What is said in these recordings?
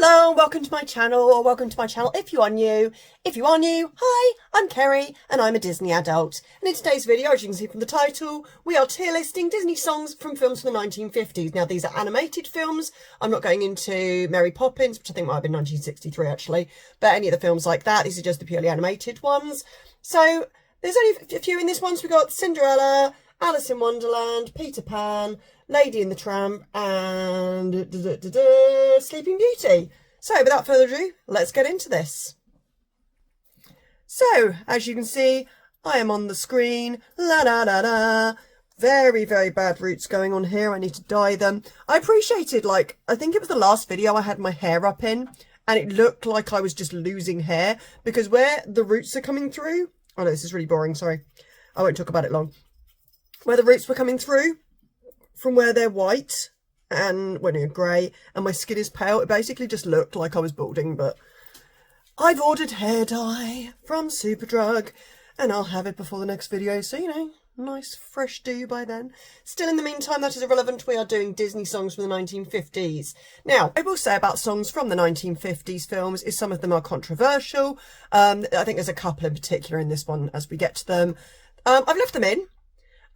Hello, welcome to my channel, or welcome to my channel if you are new. If you are new, hi, I'm Kerry, and I'm a Disney adult. And in today's video, as you can see from the title, we are tier listing Disney songs from films from the 1950s. Now, these are animated films. I'm not going into Mary Poppins, which I think might have been 1963 actually, but any of the films like that, these are just the purely animated ones. So there's only a few in this one. So we've got Cinderella, Alice in Wonderland, Peter Pan, Lady and the Tramp, and Sleeping Beauty. So without further ado, let's get into this. So, as you can see, I am on the screen. La da da da. Very, very bad roots going on here. I need to dye them. I appreciated, like, I think it was the last video I had my hair up in, and it looked like I was just losing hair, because where the roots are coming through... Oh no, this is really boring, sorry. I won't talk about it long. Where the roots were coming through, from where they're white and when they're grey and my skin is pale, it basically just looked like I was balding. But I've ordered hair dye from Superdrug and I'll have it before the next video, so you know, nice fresh do by then. Still, in the meantime, that is irrelevant. We are doing Disney songs from the 1950s. Now, I will say about songs from the 1950s films is some of them are controversial. I think there's a couple in particular in this one as we get to them. I've left them in.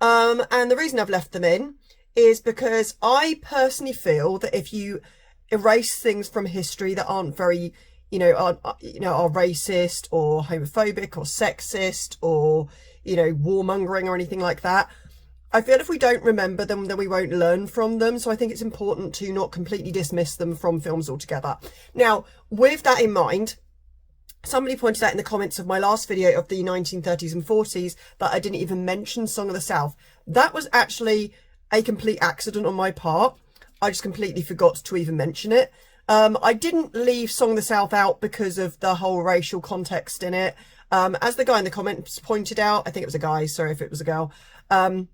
And the reason I've left them in is because I personally feel that if you erase things from history that aren't very, are racist or homophobic or sexist or, warmongering or anything like that, I feel if we don't remember them, then we won't learn from them. So I think it's important to not completely dismiss them from films altogether. Now, with that in mind, somebody pointed out in the comments of my last video of the 1930s and 40s that I didn't even mention Song of the South. That was actually a complete accident on my part. I just completely forgot to even mention it. I didn't leave Song of the South out because of the whole racial context in it. As the guy in the comments pointed out, I think it was a guy, sorry if it was a girl, that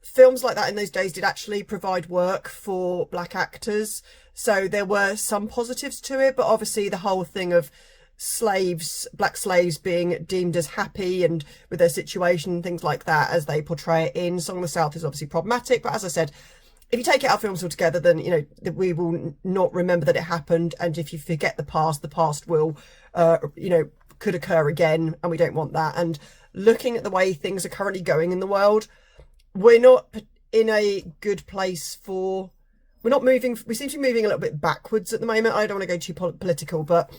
films like that in those days did actually provide work for black actors. So there were some positives to it, but obviously the whole thing of black slaves being deemed as happy and with their situation and things like that as they portray it in Song of the South is obviously problematic. But as I said, if you take it out of films altogether, then, we will not remember that it happened. And if you forget the past will, could occur again. And we don't want that. And looking at the way things are currently going in the world, we're not in a good place for... We're not moving... We seem to be moving a little bit backwards at the moment. I don't want to go too political, but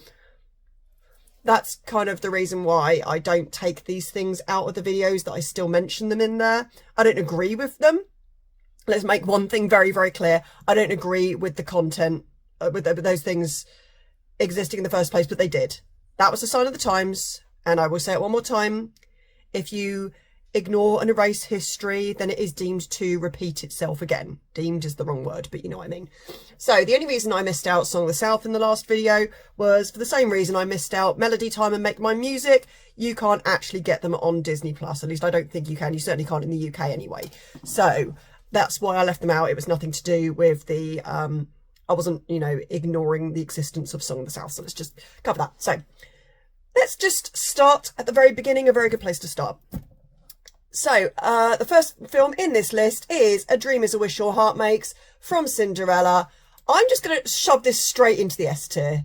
that's kind of the reason why I don't take these things out of the videos, that I still mention them in there. I don't agree with them. Let's make one thing very, very clear. I don't agree with the content, with those things existing in the first place, but they did. That was a sign of the times, and I will say it one more time. If you ignore and erase history, then it is deemed to repeat itself again. Deemed is the wrong word, but you know what I mean. So the only reason I missed out Song of the South in the last video was for the same reason I missed out Melody Time and Make My Music. You can't actually get them on Disney Plus. At least I don't think you can. You certainly can't in the UK anyway. So that's why I left them out. It was nothing to do with the, I wasn't, ignoring the existence of Song of the South. So let's just cover that. So let's just start at the very beginning, a very good place to start. So, the first film in this list is A Dream is a Wish Your Heart Makes from Cinderella. I'm just going to shove this straight into the S tier.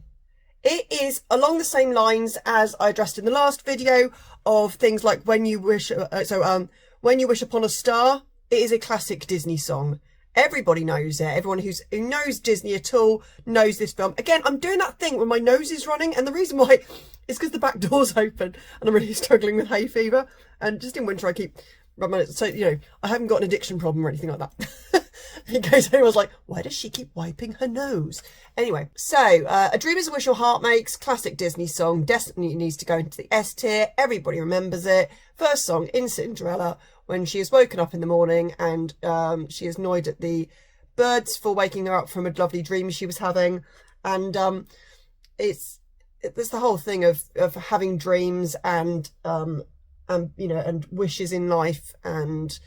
It is along the same lines as I addressed in the last video of things like When You Wish, When You Wish Upon a Star. It is a classic Disney song. Everybody knows it. Everyone who knows Disney at all knows this film. Again, I'm doing that thing when my nose is running, and the reason why is because the back door's open and I'm really struggling with hay fever. And just in winter, I keep rubbing my nose. So, I haven't got an addiction problem or anything like that. In case anyone's like, why does she keep wiping her nose? Anyway, so A Dream is a Wish Your Heart Makes, classic Disney song, definitely needs to go into the S tier. Everybody remembers it. First song in Cinderella, when she is woken up in the morning and she is annoyed at the birds for waking her up from a lovely dream she was having. And it's the whole thing of having dreams and wishes in life, and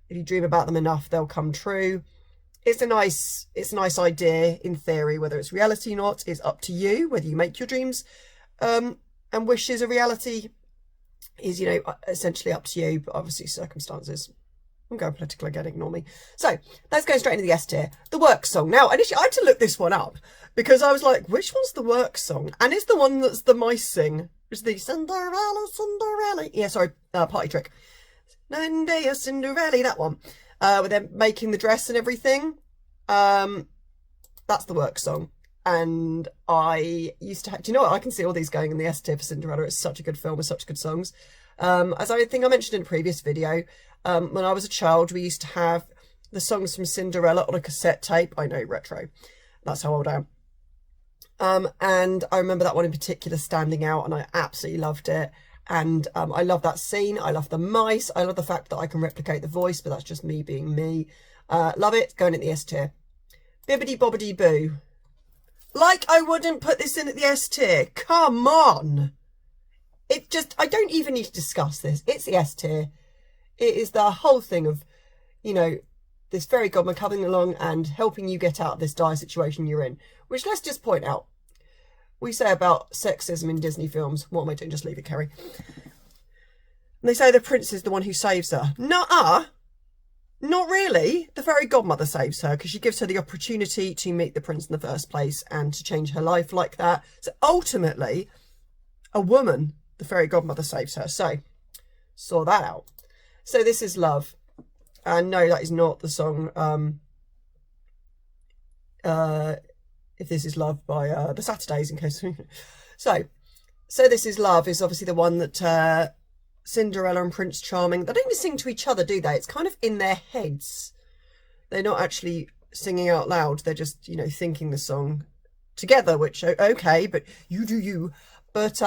if you dream about them enough, they'll come true. It's a nice idea in theory. Whether it's reality or not is up to you. Whether you make your dreams and wishes a reality is, essentially up to you, but obviously circumstances I'm going political again, ignore me. So let's go straight into the S tier. The work song. Now, initially I had to look this one up because I was like, which one's the work song? And it's the one that's the mice sing. It's the Cinderella, Cinderella. Yeah, sorry, Party Trick. Nine day of Cinderella, that one. With them making the dress and everything. That's the work song. And I used to have, do you know what? I can see all these going in the S tier for Cinderella. It's such a good film with such good songs. As I think I mentioned in a previous video, when I was a child, we used to have the songs from Cinderella on a cassette tape. I know, retro. That's how old I am. And I remember that one in particular standing out, and I absolutely loved it. And I love that scene. I love the mice. I love the fact that I can replicate the voice, but that's just me being me. Love it. Going in the S tier. Bibbidi Bobbidi Boo. Like I wouldn't put this in at the S tier. Come on. It just, I don't even need to discuss this. It's the S tier. It is the whole thing of, you know, this fairy godmother coming along and helping you get out of this dire situation you're in. Which, let's just point out, we say about sexism in Disney films. What am I doing? Just leave it, Kerry. And they say the prince is the one who saves her. Nuh-uh. Not really. The fairy godmother saves her because she gives her the opportunity to meet the prince in the first place and to change her life like that. So ultimately, a woman, the fairy godmother, saves her. So, saw that out. So This Is Love. And no, that is not the song If This Is Love by the Saturdays, in case. So This Is Love is obviously the one that Cinderella and Prince Charming, they don't even sing to each other, do they? It's kind of in their heads. They're not actually singing out loud. They're just, you know, thinking the song together, which, okay, but you do you. But,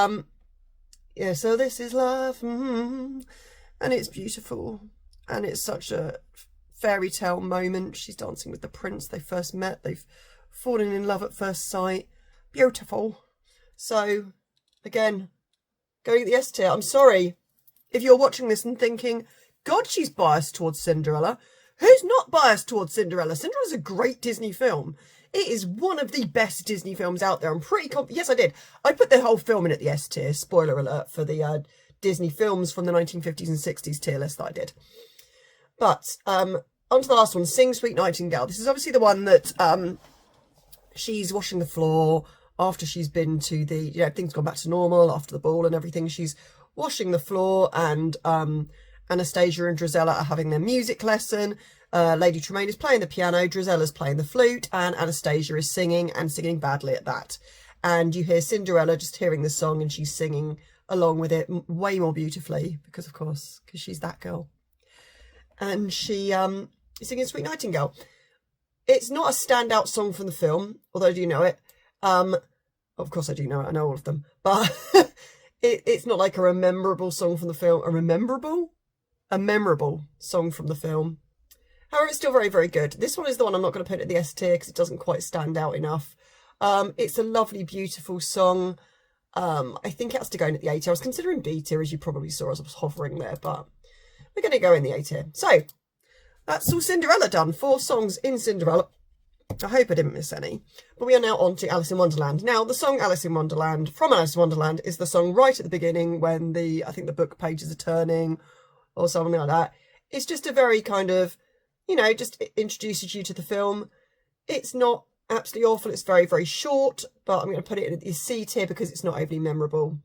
yeah, so this is love. And it's beautiful. And it's such a fairy tale moment. She's dancing with the prince. They first met. They've fallen in love at first sight. Beautiful. So, again, going at the S tier. I'm sorry if you're watching this and thinking, God, she's biased towards Cinderella. Who's not biased towards Cinderella? Cinderella's a great Disney film. It is one of the best Disney films out there. I'm pretty confident. Yes, I did. I put the whole film in at the S tier. Spoiler alert for the Disney films from the 1950s and 60s tier list that I did. But on to the last one, Sing Sweet Nightingale. This is obviously the one that she's washing the floor after she's been to the, you know, things gone back to normal after the ball and everything. She's washing the floor, and Anastasia and Drizella are having their music lesson. Lady Tremaine is playing the piano, Drizella's playing the flute, and Anastasia is singing, and singing badly at that. And you hear Cinderella just hearing the song, and she's singing along with it way more beautifully, because of course, because she's that girl. And she is singing Sweet Nightingale. It's not a standout song from the film, although I do know it. Of course I do know it, I know all of them. But it's not like a memorable song from the film. A memorable song from the film. However, it's still very, very good. This one is the one I'm not going to put at the S tier because it doesn't quite stand out enough. It's a lovely, beautiful song. I think it has to go in at the A tier. I was considering B tier, as you probably saw as I was hovering there, but we're going to go in the A tier. So, that's all Cinderella done. 4 songs in Cinderella. I hope I didn't miss any. But we are now on to Alice in Wonderland. Now, the song Alice in Wonderland, from Alice in Wonderland, is the song right at the beginning when I think the book pages are turning or something like that. It's just a very kind of, you know, just introduces you to the film. It's not absolutely awful. It's very, very short, but I'm going to put it in the C tier because it's not overly memorable.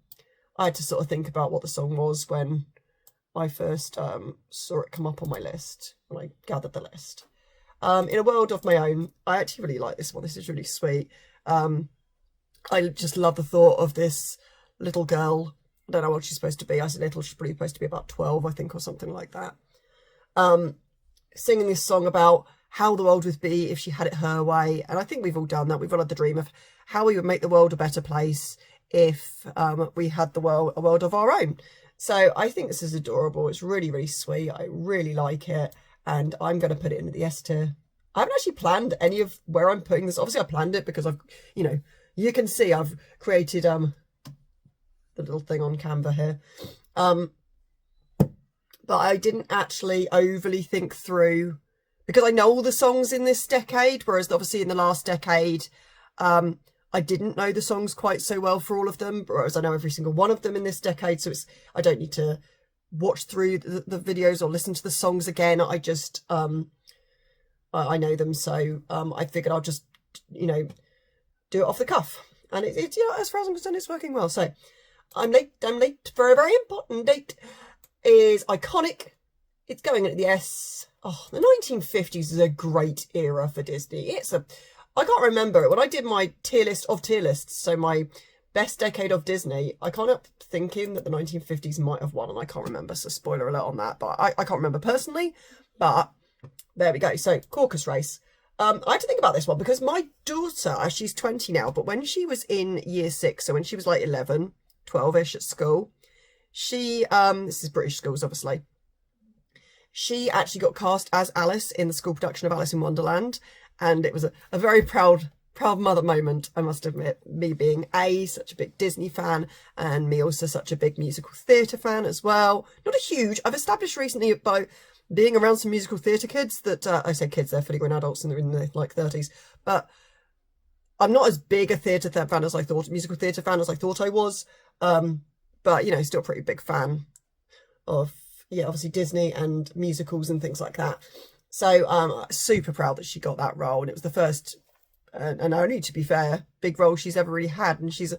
I had to sort of think about what the song was when I first saw it come up on my list, when I gathered the list. In a world of my own, I actually really like this one. This is really sweet. I just love the thought of this little girl. I don't know what she's supposed to be. I said little, she's probably supposed to be about 12, I think, or something like that. Singing this song about how the world would be if she had it her way. And I think we've all done that. We've all had the dream of how we would make the world a better place if we had a world of our own. So I think this is adorable. It's really, really sweet. I really like it. And I'm going to put it into the S tier. I haven't actually planned any of where I'm putting this. Obviously, I planned it because I've, you know, you can see I've created the little thing on Canva here. But I didn't actually overly think through, because I know all the songs in this decade, whereas obviously in the last decade, I didn't know the songs quite so well for all of them, whereas I know every single one of them in this decade. So I don't need to watch through the videos or listen to the songs again. I just I know them, so I figured I'll just, you know, do it off the cuff, and it's you know, as far as I'm concerned, it's working well. So I'm late. Very, very important date is iconic. It's going at the S. Oh, the 1950s is a great era for Disney. I can't remember it. When I did my tier list of tier lists, so my best decade of Disney, I can't help thinking that the 1950s might have won, and I can't remember, so spoiler alert on that, but I can't remember personally, but there we go. So, caucus race. I had to think about this one because my daughter, she's 20 now, but when she was in year 6, so when she was like 11, 12-ish at school, she, this is British schools, obviously, she actually got cast as Alice in the school production of Alice in Wonderland, and it was a very proud mother moment, I must admit, me being such a big Disney fan, and me also such a big musical theatre fan as well. Not a huge, I've established recently by being around some musical theatre kids that, I say kids, they're fully grown adults and they're in their like 30s, but I'm not as big a theatre fan as I thought, musical theatre fan as I thought I was, but, you know, still a pretty big fan of, yeah, obviously Disney and musicals and things like that. So super proud that she got that role, and it was the first and only, to be fair, big role she's ever really had. And she's a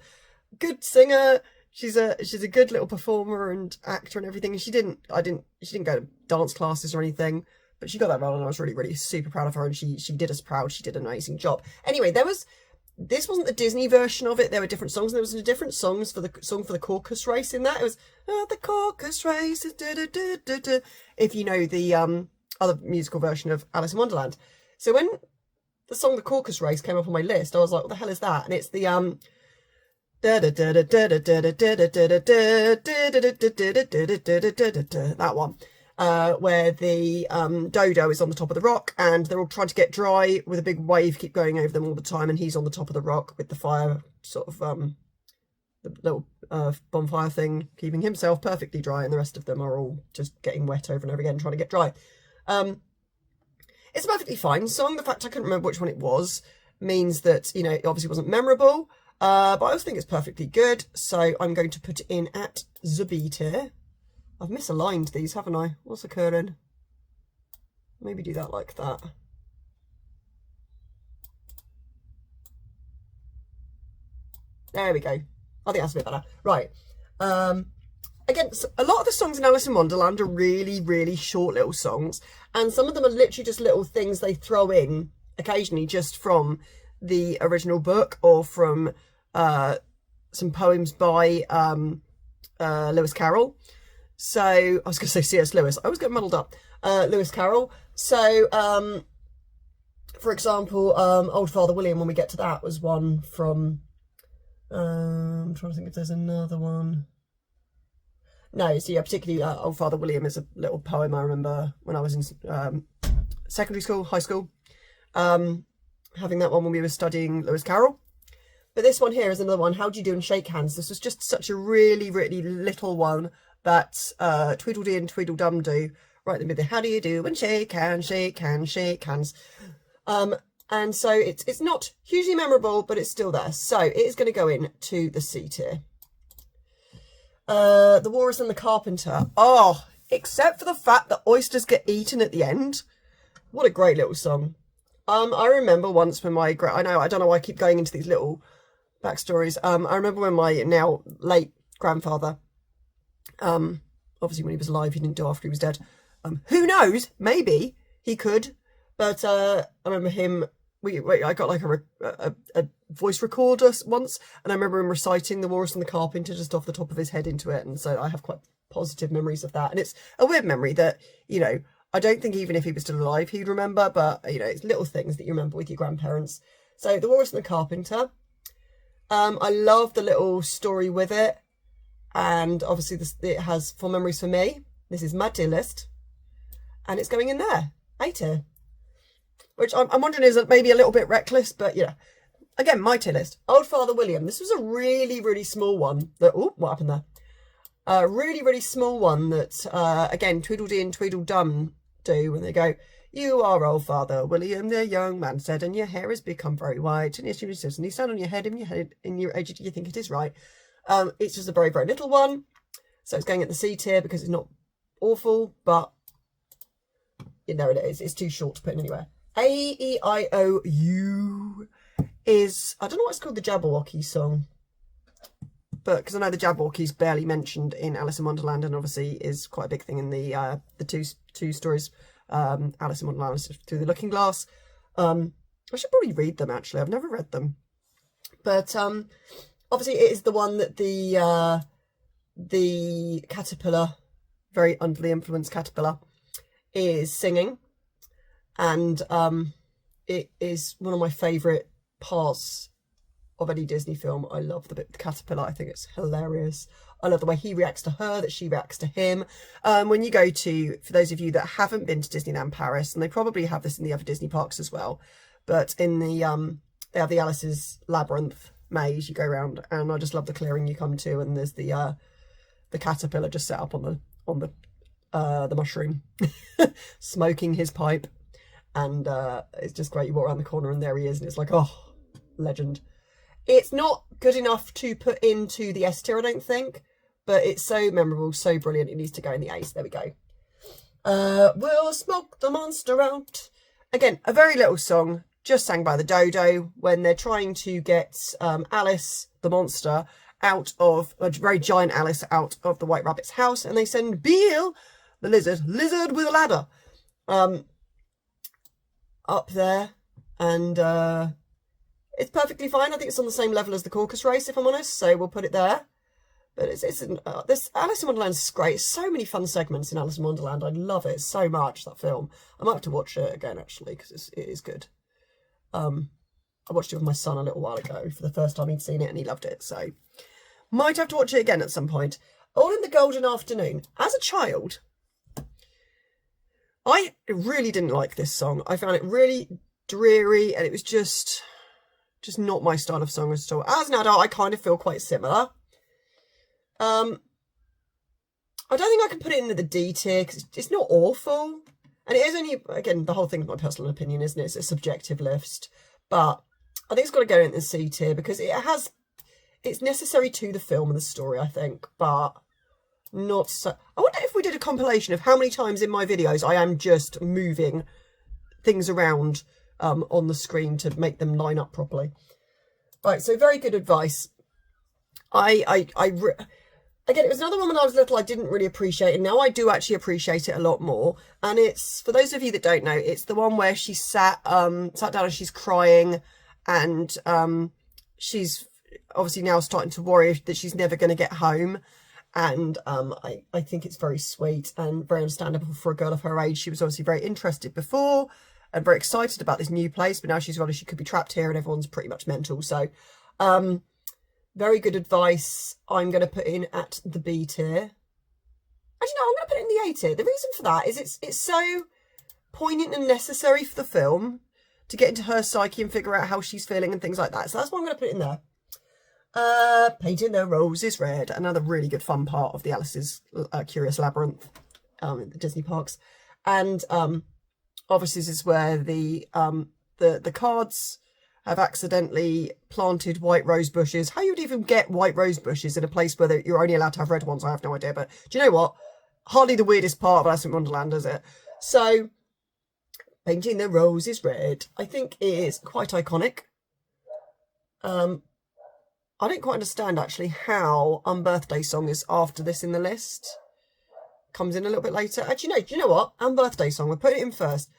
good singer. She's a good little performer and actor and everything. And she didn't go to dance classes or anything, but she got that role, and I was really, really super proud of her. And she did us proud. She did an amazing job. Anyway, this wasn't the Disney version of it. There were different songs, and there was different songs for the song for the caucus race in that. It was the caucus race, if you know the other musical version of Alice in Wonderland. So when the song The Caucus Race came up on my list, I was like, what the hell is that? And it's the that one, where the dodo is on the top of the rock, and they're all trying to get dry with a big wave keep going over them all the time, and he's on the top of the rock with the fire sort of the little bonfire thing keeping himself perfectly dry, and the rest of them are all just getting wet over and over again trying to get dry. It's a perfectly fine song. The fact I couldn't remember which one it was means that, you know, it obviously wasn't memorable, but I also think it's perfectly good, so I'm going to put it in at the B tier. I've misaligned these, haven't I? What's occurring? Maybe do that like that. There we go. I think that's a bit better. Right. Again, a lot of the songs in Alice in Wonderland are really, really short little songs, and some of them are literally just little things they throw in occasionally just from the original book or from some poems by Lewis Carroll. So, I was going to say C.S. Lewis. I always get muddled up. Lewis Carroll. So, for example, Old Father William, when we get to that, was one from... I'm trying to think if there's another one. No, so yeah, particularly Old Father William is a little poem I remember when I was in secondary school, high school, having that one when we were studying Lewis Carroll. But this one here is another one, How Do You Do and Shake Hands. This was just such a really, really little one that Tweedledee and Tweedledum do, right in the middle. How do you do and shake hands, shake hands, shake hands. And so it's not hugely memorable, but it's still there. So it is going to go in to the C tier. The Walrus and the Carpenter. Oh, except for the fact that oysters get eaten at the end. What a great little song. I remember once when I don't know why I keep going into these little backstories. I remember when my now late grandfather, obviously when he was alive, he didn't do after he was dead. Who knows? Maybe he could. But I remember him. I got like a voice recorder once, and I remember him reciting The Walrus and the Carpenter just off the top of his head into it, and so I have quite positive memories of that. And it's a weird memory that, you know, I don't think even if he was still alive he'd remember, but, you know, it's little things that you remember with your grandparents. So The Walrus and the Carpenter. I love the little story with it, and obviously it has full memories for me. This is my tier list, and it's going in there, A tier. Which I'm wondering is maybe a little bit reckless, but yeah. Again, my tier list. Old Father William. This was a really, really small one. What happened there? A really, really small one that, again, Tweedledee and Tweedledum do when they go, "You are Old Father William, the young man said, and your hair has become very white, and yes, you and you stand on your head, in your age, do you think it is right?" It's just a very, very little one. So it's going at the C tier because it's not awful, but you know it is. It's too short to put in anywhere. A-E-I-O-U is, I don't know what it's called, the Jabberwocky song, but because I know the Jabberwocky's barely mentioned in Alice in Wonderland, and obviously is quite a big thing in the two stories, Alice in Wonderland Through the Looking Glass. I should probably read them, actually. I've never read them, but obviously it is the one that the caterpillar, very underly influenced caterpillar, is singing, and it is one of my favourite parts of any Disney film. I love the bit with the caterpillar. I think it's hilarious. I love the way he reacts to her, that she reacts to him. When you go to, for those of you that haven't been to Disneyland Paris, and they probably have this in the other Disney parks as well, but in the they have the Alice's Labyrinth maze. You go around, and I just love the clearing you come to, and there's the caterpillar just set up on the mushroom, smoking his pipe, and it's just great. You walk around the corner, and there he is, and it's like, oh, legend. It's not good enough to put into the S tier, I don't think, but it's so memorable, so brilliant, it needs to go in the A, so there we go. We'll smoke the monster out. Again, a very little song, just sang by the dodo when they're trying to get Alice, the monster, out of, a very giant Alice, out of the White Rabbit's house, and they send Beale, the lizard with a ladder, up there, and it's perfectly fine. I think it's on the same level as the Caucus Race, if I'm honest, so we'll put it there. But this Alice in Wonderland is great. So many fun segments in Alice in Wonderland. I love it so much, that film. I might have to watch it again, actually, because it is good. I watched it with my son a little while ago for the first time he'd seen it, and he loved it, so might have to watch it again at some point. All in the Golden Afternoon. As a child, I really didn't like this song. I found it really dreary, and it was just not my style of song at all. As an adult, I kind of feel quite similar. I don't think I can put it into the D tier because it's not awful. And it is only, again, the whole thing is my personal opinion, isn't it? It's a subjective list. But I think it's got to go into the C tier because it's necessary to the film and the story, I think, but not so. I wonder if we did a compilation of how many times in my videos I am just moving things around on the screen to make them line up properly. Right, so very good advice. Again, it was another one when I was little I didn't really appreciate, and now I do actually appreciate it a lot more. And it's, for those of you that don't know, it's the one where she sat down and she's crying, and she's obviously now starting to worry that she's never going to get home. And I think it's very sweet and very understandable for a girl of her age. She was obviously very interested before and very excited about this new place, but now she's realised she could be trapped here and everyone's pretty much mental. So very good advice. I'm going to put in at the B tier. Actually, no, I'm going to put it in the A tier. The reason for that is it's so poignant and necessary for the film to get into her psyche and figure out how she's feeling and things like that. So that's why I'm going to put it in there. Painting the Roses Red, another really good fun part of the Alice's Curious Labyrinth in the Disney parks. And obviously this is where the cards have accidentally planted white rose bushes. How you'd even get white rose bushes in a place where you're only allowed to have red ones, I have no idea. But do you know what? Hardly the weirdest part of Alice in Wonderland, is it? So, Painting the Roses Red, I think is quite iconic. I don't quite understand, actually, how Unbirthday Song is after this in the list. Comes in a little bit later. Actually, no, do you know what? Unbirthday Song, we'll put it in first.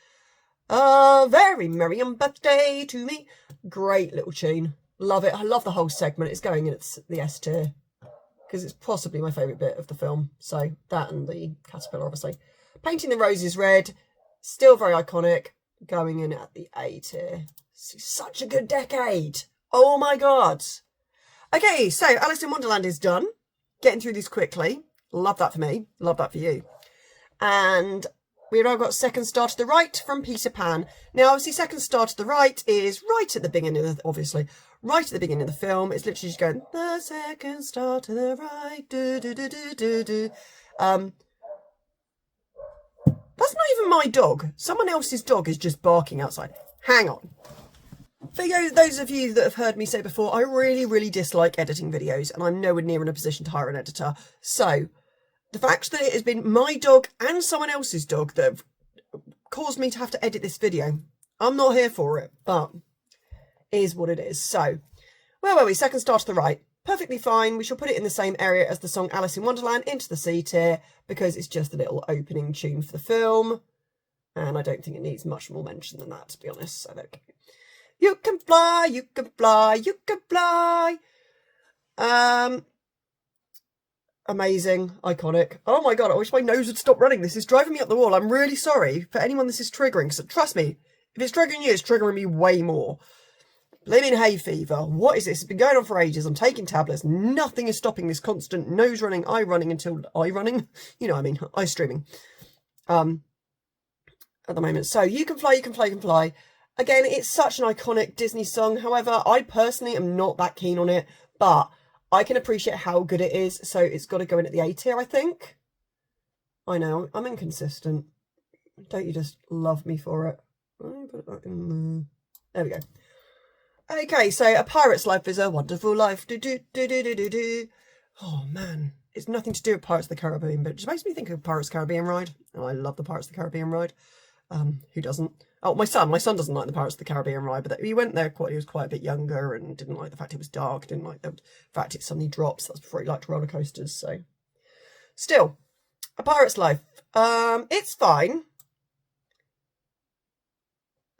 Very merry unbirthday to me. Great little tune. Love it. I love the whole segment. It's going in the S tier because it's possibly my favourite bit of the film. So that and the caterpillar, obviously. Painting the Roses Red, still very iconic. Going in at the A tier. Such a good decade. Oh my God. Okay, so Alice in Wonderland is done. Getting through these quickly. Love that for me. Love that for you. And we've now got Second Star to the Right from Peter Pan. Now, obviously, Second Star to the Right is right at the beginning of right at the beginning of the film. It's literally just going, the second star to the right, do, do, do, do, do, do. That's not even my dog. Someone else's dog is just barking outside. Hang on. For those of you that have heard me say before, I really, really dislike editing videos, and I'm nowhere near in a position to hire an editor. So the fact that it has been my dog and someone else's dog that have caused me to have to edit this video. I'm not here for it, but it is what it is. So, where were we? Second star to the right. Perfectly fine. We shall put it in the same area as the song Alice in Wonderland, into the C tier, because it's just a little opening tune for the film. And I don't think it needs much more mention than that, to be honest. So, okay. You can fly, you can fly, you can fly. Amazing, iconic. Oh my god, I wish my nose would stop running. This is driving me up the wall. I'm really sorry for anyone this is triggering, because trust me, if it's triggering you, it's triggering me way more. Blaming hay fever. What is this? It's been going on for ages. I'm taking tablets. Nothing is stopping this constant nose running, eye running until eye running. You know what I mean, eye streaming. At the moment. So, you can fly, you can fly, you can fly. Again, it's such an iconic Disney song. However, I personally am not that keen on it, but I can appreciate how good it is. So it's got to go in at the A tier, I think. I know, I'm inconsistent. Don't you just love me for it? Put that in there. There we go. Okay, so A Pirate's Life is a Wonderful Life. Do, do, do, do, do, do, do. Oh, man. It's nothing to do with Pirates of the Caribbean, but it just makes me think of Pirates of the Caribbean ride. Oh, I love the Pirates of the Caribbean ride. Who doesn't? Oh, my son doesn't like the Pirates of the Caribbean ride, but he went there he was quite a bit younger and didn't like the fact it was dark, didn't like the fact it suddenly drops. That's before he liked roller coasters, so. Still, A Pirate's Life. It's fine.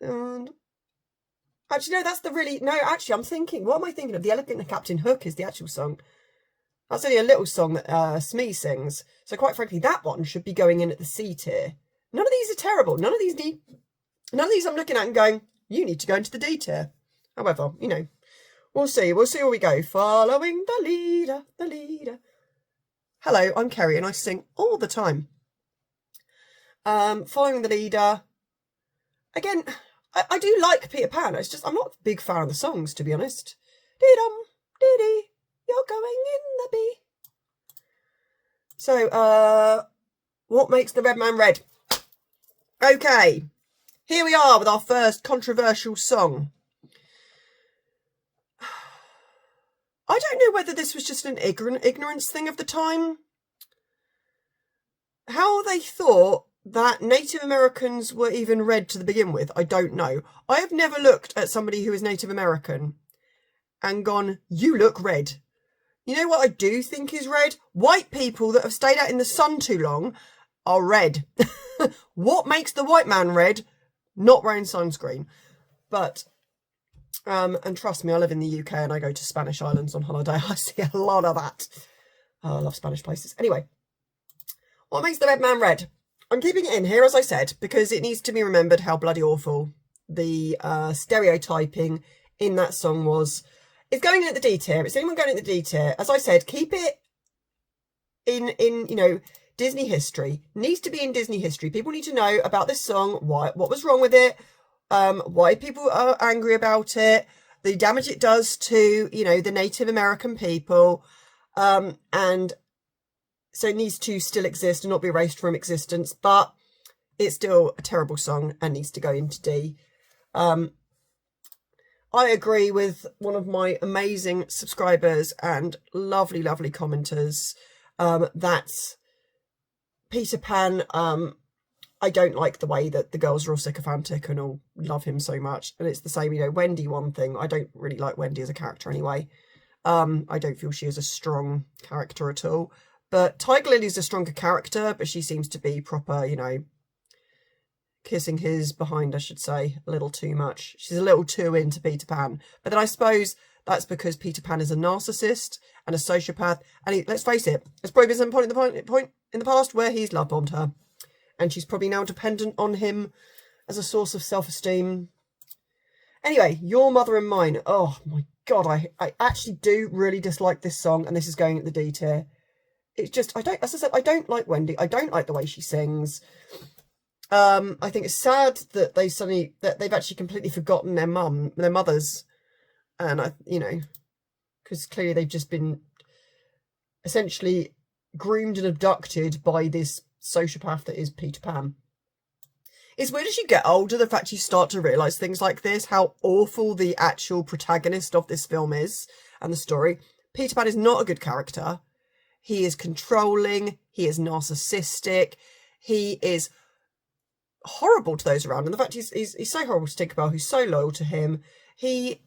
And actually, no, that's the really, no, actually, I'm thinking, what am I thinking of? The Elephant and Captain Hook is the actual song. That's only a little song that Smee sings. So quite frankly, that one should be going in at the C tier. None of these are terrible. None of these I'm looking at and going, you need to go into the D tier. However, you know, we'll see. We'll see where we go. Following the leader, the leader. Hello, I'm Kerry and I sing all the time. Following the leader. Again, I do like Peter Pan. It's just, I'm not a big fan of the songs, to be honest. Dee-dum, dee-dee, you're going in the bee. So, what makes the red man red? Okay, here we are with our first controversial song. I don't know whether this was just an ignorance thing of the time. How they thought that Native Americans were even red to begin with, I don't know. I have never looked at somebody who is Native American and gone, you look red. You know what I do think is red? White people that have stayed out in the sun too long are red. What makes the white man red? Not wearing sunscreen. But, and trust me, I live in the UK and I go to Spanish islands on holiday. I see a lot of that. Oh, I love Spanish places. Anyway, what makes the red man red? I'm keeping it in here, as I said, because it needs to be remembered how bloody awful the stereotyping in that song was. It's going in at the D tier. It's anyone going in the D tier. As I said, keep it in you know, Disney history. Needs to be in Disney history. People need to know about this song, what was wrong with it, why people are angry about it, the damage it does to, you know, the Native American people, and so it needs to still exist and not be erased from existence, but it's still a terrible song and needs to go into D. I agree with one of my amazing subscribers and lovely, lovely commenters, that Peter Pan, I don't like the way that the girls are all sycophantic and all love him so much. And it's the same, you know, Wendy, one thing. I don't really like Wendy as a character anyway. I don't feel she is a strong character at all. But Tiger Lily's a stronger character, but she seems to be proper, you know, kissing his behind, I should say, a little too much. She's a little too into Peter Pan. But then I suppose that's because Peter Pan is a narcissist and a sociopath. And let's face it, there's probably been some point in the past where he's love bombed her. And she's probably now dependent on him as a source of self-esteem. Anyway, Your Mother and Mine. Oh my God, I actually do really dislike this song, and this is going at the D tier. It's just, as I said, I don't like Wendy. I don't like the way she sings. I think it's sad that they've actually completely forgotten their mothers. And you know, because clearly they've just been essentially groomed and abducted by this sociopath that is Peter Pan. It's weird as you get older, the fact you start to realise things like this, how awful the actual protagonist of this film is and the story. Peter Pan is not a good character. He is controlling. He is narcissistic. He is horrible to those around. And the fact he's so horrible to Tinkerbell, who's so loyal to him. He's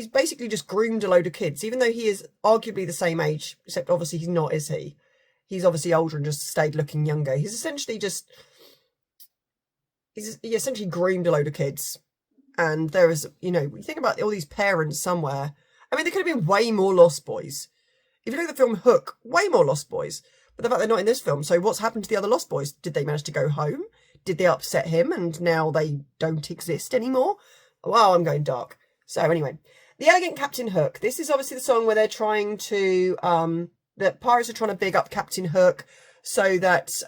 basically just groomed a load of kids, even though he is arguably the same age, except obviously he's not, is he? He's obviously older and just stayed looking younger. He essentially groomed a load of kids. And there is, you think about all these parents somewhere. I mean, there could have been way more Lost Boys. If you look at the film Hook, way more Lost Boys. But the fact they're not in this film, so what's happened to the other Lost Boys? Did they manage to go home? Did they upset him and now they don't exist anymore? Wow, I'm going dark. So anyway, The Elegant Captain Hook. This is obviously the song where they're trying to, the pirates are trying to big up Captain Hook so that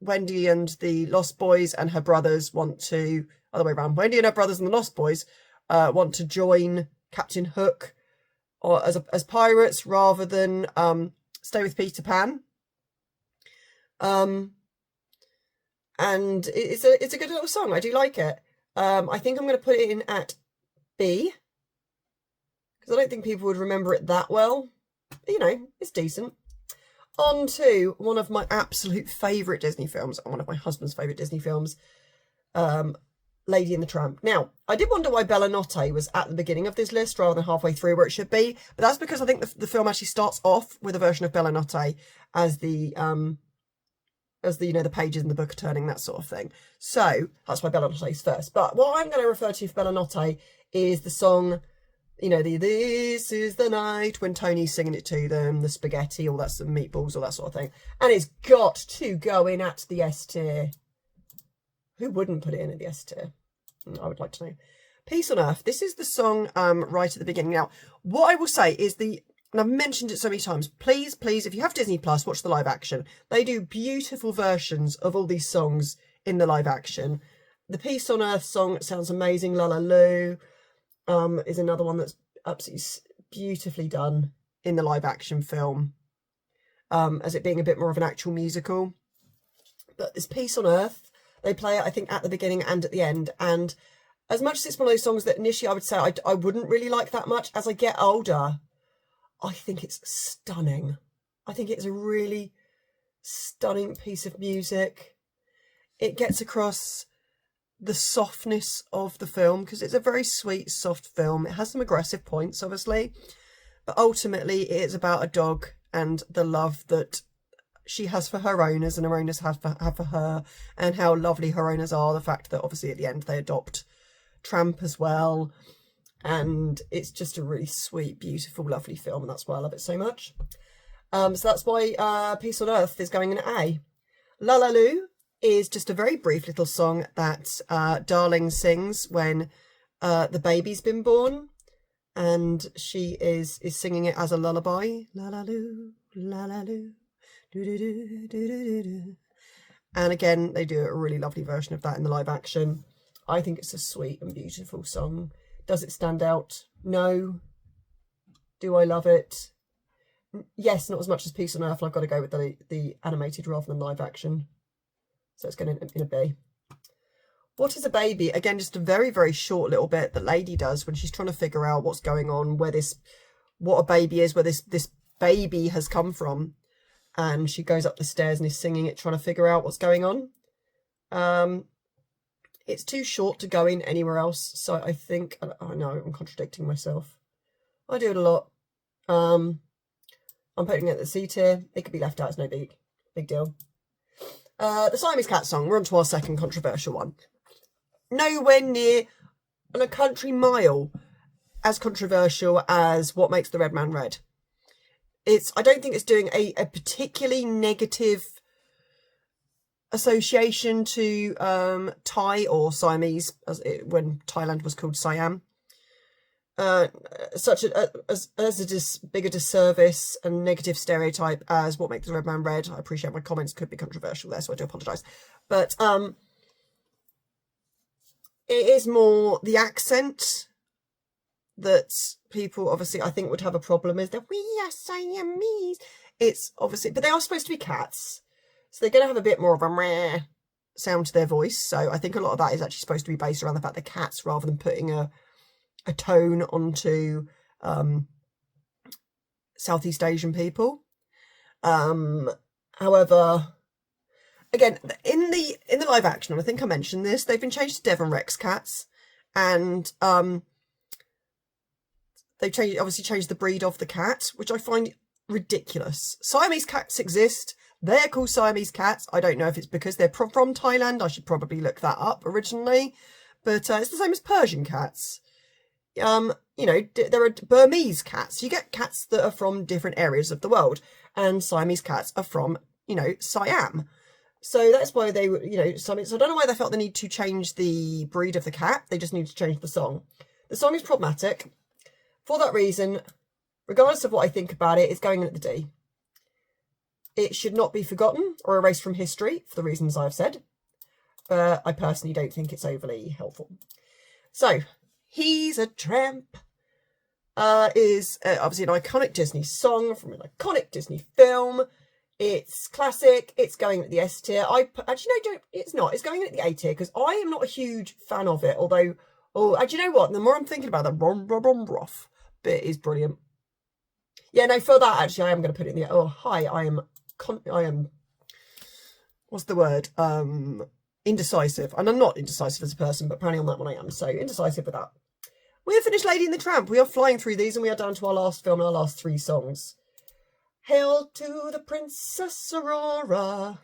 Wendy and the Lost Boys and her brothers want to, other way around, Wendy and her brothers and the Lost Boys want to join Captain Hook or as pirates rather than stay with Peter Pan. And it's a good little song. I do like it. I think I'm going to put it in at B, because I don't think people would remember it that well. But, it's decent. On to one of my absolute favourite Disney films, and one of my husband's favourite Disney films, Lady and the Tramp. Now, I did wonder why Bella Notte was at the beginning of this list rather than halfway through where it should be, but that's because I think the film actually starts off with a version of Bella Notte as the the pages in the book are turning, that sort of thing. So that's why Bella Notte is first. But what I'm going to refer to for Bella Notte is the song, This Is the Night, when Tony's singing it to them, the spaghetti, all that, some meatballs, all that sort of thing. And it's got to go in at the S tier. Who wouldn't put it in at the S tier? I would like to know. Peace on Earth. This is the song right at the beginning. Now, what I will say is and I've mentioned it so many times, please, if you have Disney Plus, watch the live action. They do beautiful versions of all these songs in the live action. The Peace on Earth song sounds amazing. La La Lou is another one that's absolutely beautifully done in the live action film, as it being a bit more of an actual musical. But this Peace on Earth, they play it, I think, at the beginning and at the end. And as much as it's one of those songs that initially I would say I wouldn't really like that much, as I get older, I think it's stunning. I think it's a really stunning piece of music. It gets across the softness of the film, because it's a very sweet, soft film. It has some aggressive points, obviously, but ultimately it is about a dog and the love that she has for her owners and her owners have for her, and how lovely her owners are. The fact that obviously at the end they adopt Tramp as well. And it's just a really sweet, beautiful, lovely film, and that's why I love it so much. So that's why Peace on Earth is going in A. La La Lou is just a very brief little song that Darling sings when the baby's been born, and she is singing it as a lullaby. La La Lou, la la loo, do do do do do do. And again, they do a really lovely version of that in the live action. I think it's a sweet and beautiful song. Does it stand out? No. Do I love it? Yes, not as much as Peace on Earth, and I've got to go with the animated rather than live action. So it's going in a B. What is a Baby? Again, just a very, very short little bit that Lady does when she's trying to figure out what's going on, what a baby is, where this baby has come from. And she goes up the stairs and is singing it, trying to figure out what's going on. It's too short to go in anywhere else, so I think, I know I'm contradicting myself. I do it a lot. I'm putting it at the C tier. It could be left out, it's no big deal. The Siamese Cat song, we're on to our second controversial one. Nowhere near, on a country mile, as controversial as What Makes the Red Man Red. I don't think it's doing a particularly negative association to Thai or Siamese, when Thailand was called Siam. As a bigger disservice and negative stereotype as What Makes the Red Man Red. I appreciate my comments could be controversial there, so I do apologise. But it is more the accent that people obviously I think would have a problem with. That we are Siamese. It's obviously, but they are supposed to be cats. So they're going to have a bit more of a meh sound to their voice. So I think a lot of that is actually supposed to be based around the fact they're cats rather than putting a tone onto Southeast Asian people. However, again, in the live action, and I think I mentioned this, they've been changed to Devon Rex cats, and they've obviously changed the breed of the cat, which I find ridiculous. Siamese cats exist. They're called Siamese cats. I don't know if it's because they're from Thailand. I should probably look that up originally. But it's the same as Persian cats. You know, there are Burmese cats. You get cats that are from different areas of the world. And Siamese cats are from, you know, Siam. So that's why they were, you know, so I don't know why they felt the need to change the breed of the cat. They just need to change the song. The song is problematic. For that reason, regardless of what I think about it, it's going in at the D. It should not be forgotten or erased from history for the reasons I've said. I personally don't think it's overly helpful. So, He's a Tramp is obviously an iconic Disney song from an iconic Disney film. It's classic. It's going at the S tier. Actually, no, it's not. It's going at the A tier because I am not a huge fan of it. Although, and you know what? The more I'm thinking about the rough bit is brilliant. Yeah, no, for that, actually, I am going to put it in the... Oh, hi, I am... What's the word? Indecisive. And I'm not indecisive as a person, but apparently on that one I am. So, indecisive with that. We have finished Lady and the Tramp. We are flying through these and we are down to our last film and our last 3 songs. Hail to the Princess Aurora.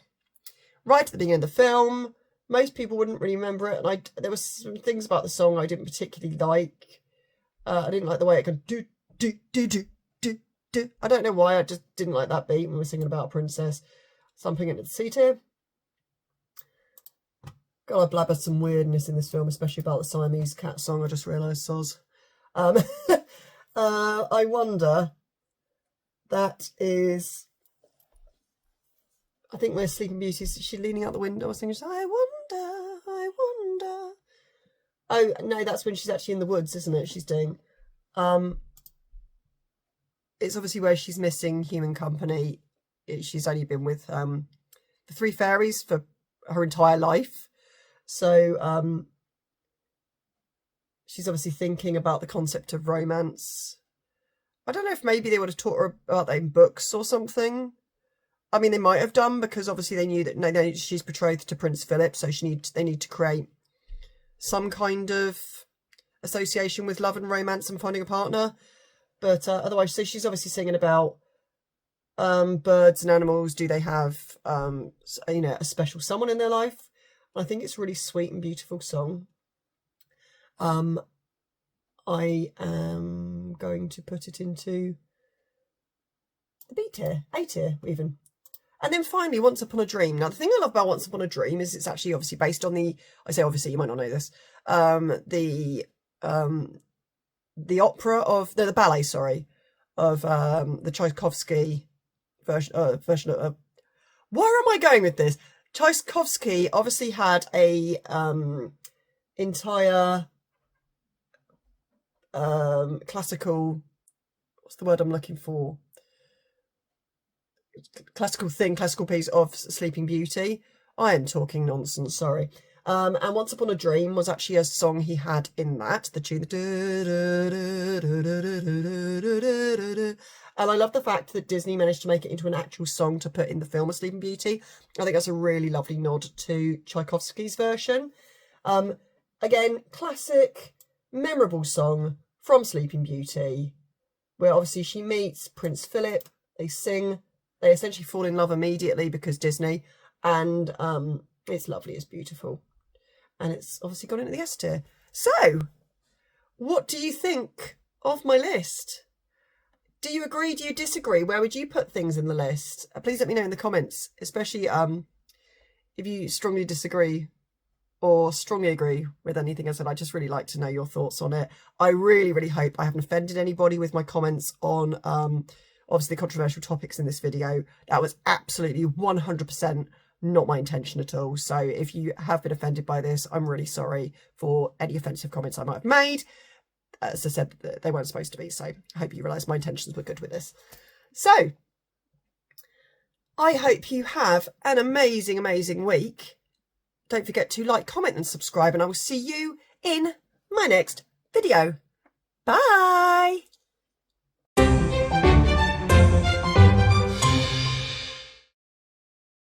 Right at the beginning of the film. Most people wouldn't really remember it. And there were some things about the song I didn't particularly like. I didn't like the way it goes do, do, do, do. I don't know why, I just didn't like that beat when we're singing about a princess. So I'm putting it at the C tier. Gotta blabber some weirdness in this film, especially about the Siamese cat song, I just realised, soz. I wonder, that is, I think where Sleeping Beauty is, she's leaning out the window or singing, I wonder. Oh, no, that's when she's actually in the woods, isn't it? She's doing, it's obviously where she's missing human company. She's only been with the 3 fairies for her entire life. So she's obviously thinking about the concept of romance. I don't know if maybe they would have taught her about that in books or something. I mean, they might have done because obviously they knew that she's betrothed to Prince Philip, so they need to create some kind of association with love and romance and finding a partner. But otherwise, so she's obviously singing about birds and animals. Do they have, you know, a special someone in their life? I think it's a really sweet and beautiful song. I am going to put it into the B tier, A tier even. And then finally, Once Upon a Dream. Now, the thing I love about Once Upon a Dream is it's actually obviously based on I say obviously, you might not know this, the opera of the ballet, sorry, of the Tchaikovsky version of where am I going with this? Tchaikovsky obviously had a entire classical, what's the word I'm looking for? Classical piece of Sleeping Beauty. I am talking nonsense, sorry. And Once Upon a Dream was actually a song he had in that, the tune. And I love the fact that Disney managed to make it into an actual song to put in the film of Sleeping Beauty. I think that's a really lovely nod to Tchaikovsky's version. Again, classic, memorable song from Sleeping Beauty, where obviously she meets Prince Philip, they sing, they essentially fall in love immediately because Disney, and it's lovely, it's beautiful. And it's obviously gone into the S tier. So, what do you think of my list? Do you agree? Do you disagree? Where would you put things in the list? Please let me know in the comments, especially if you strongly disagree or strongly agree with anything I said. I'd just really like to know your thoughts on it. I really, really hope I haven't offended anybody with my comments on obviously the controversial topics in this video. That was absolutely 100% not my intention at all. So if you have been offended by this, I'm really sorry for any offensive comments I might have made. As I said, they weren't supposed to be, so I hope you realise my intentions were good with this. So, I hope you have an amazing, amazing week. Don't forget to like, comment and subscribe, and I will see you in my next video. Bye!